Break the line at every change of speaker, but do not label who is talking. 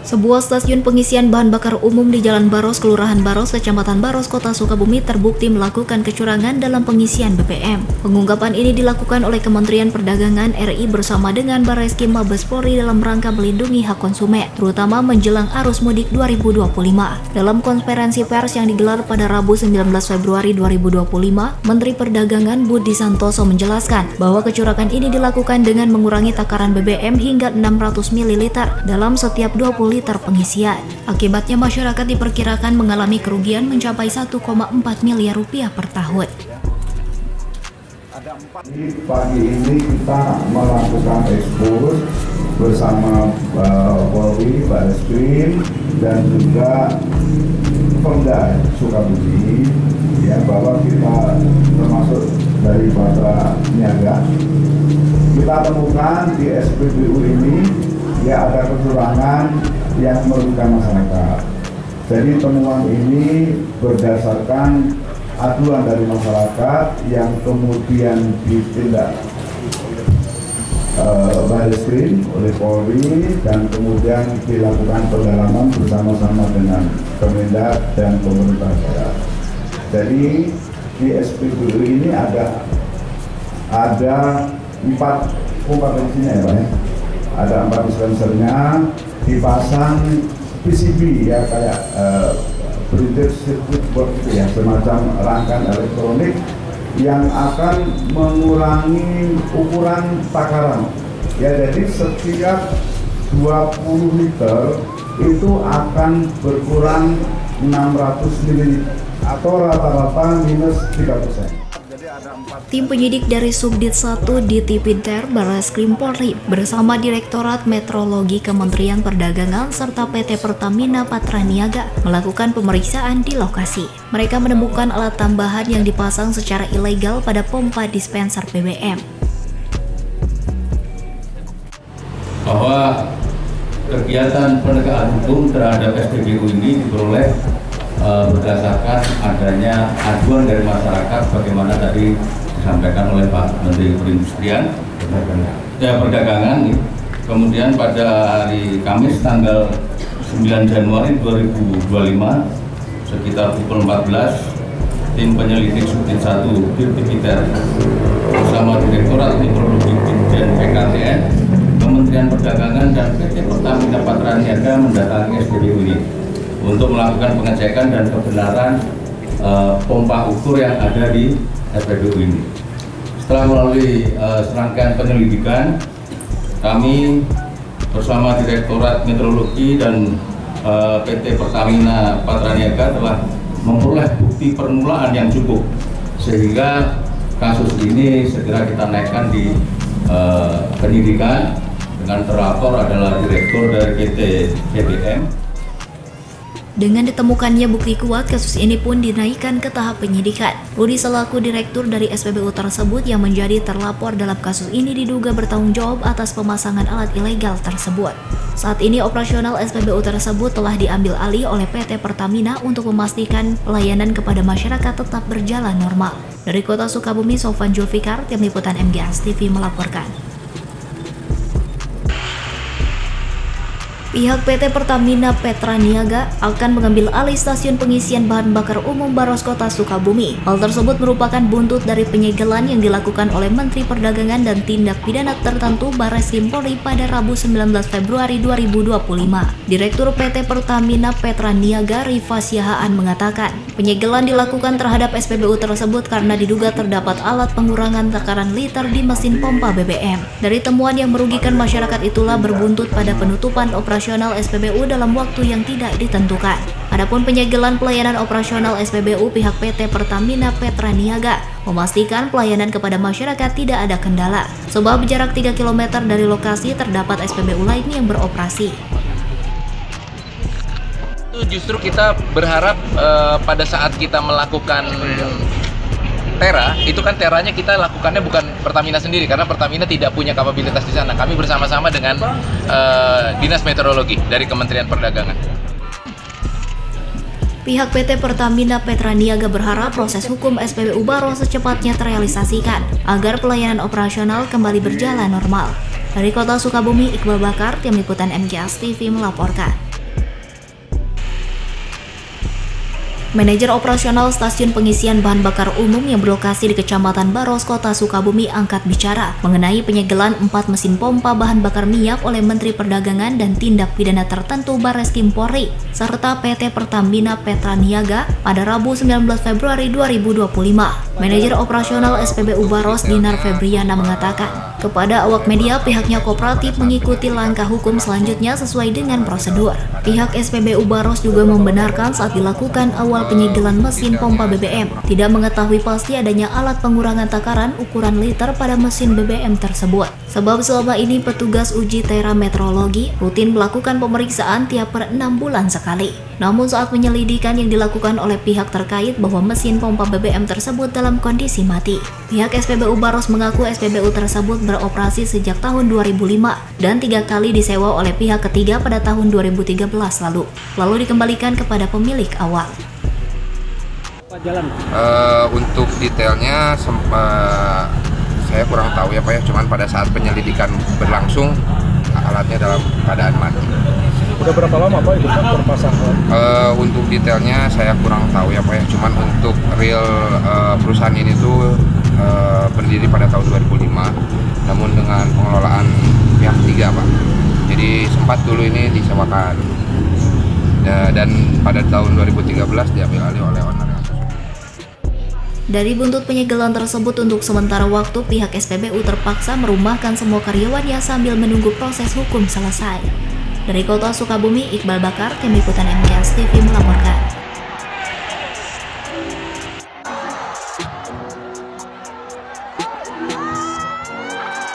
Sebuah stasiun pengisian bahan bakar umum di Jalan Baros, Kelurahan Baros, Kecamatan Baros, Kota Sukabumi terbukti melakukan kecurangan dalam pengisian BBM. Pengungkapan ini dilakukan oleh Kementerian Perdagangan RI bersama dengan Barreskrim Mabes Polri dalam rangka melindungi hak konsumen, terutama menjelang arus mudik 2025. Dalam konferensi pers yang digelar pada Rabu 19 Februari 2025, Menteri Perdagangan Budi Santoso menjelaskan bahwa kecurangan ini dilakukan dengan mengurangi takaran BBM hingga 600 ml dalam setiap 20 liter pengisian. Akibatnya masyarakat diperkirakan mengalami kerugian mencapai 1,4 miliar rupiah per tahun.
Pagi ini kita melakukan ekspos bersama Polri, Barreskrim dan juga Pemda Sukabumi, ya, bahwa kita termasuk dari Bapak Niaga, kita temukan di SPBU ini ya ada kecurangan yang merugikan masyarakat. Jadi temuan ini berdasarkan aduan dari masyarakat yang kemudian ditindak Barreskrim oleh Polri dan kemudian dilakukan pendalaman bersama-sama dengan Kemendak dan pemerintah daerah. Jadi di SPBU ini ada 4 kompetensinya ya Pak ya. Ada 4 dispensernya, dipasang PCB ya kayak printed circuit board gitu ya, semacam rangkaian elektronik yang akan mengurangi ukuran takaran. Ya, jadi setiap 20 liter itu akan berkurang 600 ml atau rata-rata minus 3%.
Tim penyidik dari Subdit 1 Ditipidter Barreskrim Polri bersama Direktorat Metrologi Kementerian Perdagangan serta PT Pertamina Patraniaga melakukan pemeriksaan di lokasi. Mereka menemukan alat tambahan yang dipasang secara ilegal pada pompa dispenser BBM.
Bahwa kegiatan penegakan hukum terhadap SPBU ini diperoleh berdasarkan adanya aduan dari masyarakat, bagaimana tadi disampaikan oleh Pak Menteri Perindustrian Perdagangan. Kemudian pada hari Kamis tanggal 9 Januari 2025 sekitar pukul 14, tim penyelidik Subdit 1 Ditipidter bersama Direktorat Metrologi dan PKTN, Kementerian Perdagangan dan PT Pertamina Patraniaga mendatangi SPBU ini untuk melakukan pengecekan dan kebenaran pompa ukur yang ada di SPBU ini. Setelah melalui serangkaian penyelidikan, kami bersama Direktorat Metrologi dan PT Pertamina Patraniaga telah memperoleh bukti permulaan yang cukup, sehingga kasus ini segera kita naikkan di penyidikan dengan terlapor adalah Direktur dari PT BBM.
Dengan ditemukannya bukti kuat, kasus ini pun dinaikkan ke tahap penyidikan. Rudi selaku direktur dari SPBU tersebut yang menjadi terlapor dalam kasus ini diduga bertanggung jawab atas pemasangan alat ilegal tersebut. Saat ini operasional SPBU tersebut telah diambil alih oleh PT Pertamina untuk memastikan pelayanan kepada masyarakat tetap berjalan normal. Dari Kota Sukabumi, Sofwan Julfikar, Tim Liputan MGS TV melaporkan. Pihak PT Pertamina Patraniaga akan mengambil alih stasiun pengisian bahan bakar umum Baros Kota Sukabumi. Hal tersebut merupakan buntut dari penyegelan yang dilakukan oleh Menteri Perdagangan dan Tindak Pidana Tertentu Barreskrim Polri pada Rabu 19 Februari 2025. Direktur PT Pertamina Patraniaga Rifa Siahaan mengatakan, penyegelan dilakukan terhadap SPBU tersebut karena diduga terdapat alat pengurangan takaran liter di mesin pompa BBM. Dari temuan yang merugikan masyarakat itulah berbuntut pada penutupan operasional SPBU dalam waktu yang tidak ditentukan. Adapun penyegelan pelayanan operasional SPBU, pihak PT Pertamina Patraniaga memastikan pelayanan kepada masyarakat tidak ada kendala, sebab jarak 3 km dari lokasi terdapat SPBU lain yang beroperasi.
Justru kita berharap pada saat kita melakukan Tera, itu kan teranya kita lakukannya bukan Pertamina sendiri, karena Pertamina tidak punya kapabilitas di sana. Kami bersama-sama dengan Dinas Meteorologi dari Kementerian Perdagangan.
Pihak PT Pertamina Petraniaga berharap proses hukum SPBU Baros secepatnya terrealisasikan agar pelayanan operasional kembali berjalan normal. Dari Kota Sukabumi, Iqbal Bakar, Tim Liputan MGS TV melaporkan. Manajer operasional stasiun pengisian bahan bakar umum yang berlokasi di Kecamatan Baros, Kota Sukabumi angkat bicara mengenai penyegelan 4 mesin pompa bahan bakar minyak oleh Menteri Perdagangan dan Tindak Pidana Tertentu Barreskrim Polri serta PT Pertamina Petraniaga pada Rabu 19 Februari 2025. Manajer operasional SPBU Baros Dinar Febriana mengatakan kepada awak media pihaknya kooperatif mengikuti langkah hukum selanjutnya sesuai dengan prosedur. Pihak SPBU Baros juga membenarkan saat dilakukan awal penyegelan mesin pompa BBM tidak mengetahui pasti adanya alat pengurangan takaran ukuran liter pada mesin BBM tersebut. Sebab selama ini petugas uji tera metrologi rutin melakukan pemeriksaan tiap per 6 bulan sekali. Namun saat penyelidikan yang dilakukan oleh pihak terkait bahwa mesin pompa BBM tersebut dalam kondisi mati. Pihak SPBU Baros mengaku SPBU tersebut beroperasi sejak tahun 2005 dan 3 kali disewa oleh pihak ketiga pada tahun 2013 lalu dikembalikan kepada pemilik awal.
Untuk detailnya saya kurang tahu ya Pak ya, cuman pada saat penyelidikan berlangsung alatnya dalam keadaan mati.
Udah berapa lama Pak itu terpasang?
Untuk detailnya saya kurang tahu ya Pak ya, cuman untuk real perusahaan ini tuh berdiri pada tahun 2005, namun dengan pengelolaan pihak ketiga Pak. Jadi sempat dulu ini disewakan dan pada tahun 2013 diambil alih oleh owner.
Dari buntut penyegelan tersebut untuk sementara waktu pihak SPBU terpaksa merumahkan semua karyawannya sambil menunggu proses hukum selesai. Dari Kota Sukabumi, Iqbal Bakar, Tim Liputan MGS TV melaporkan.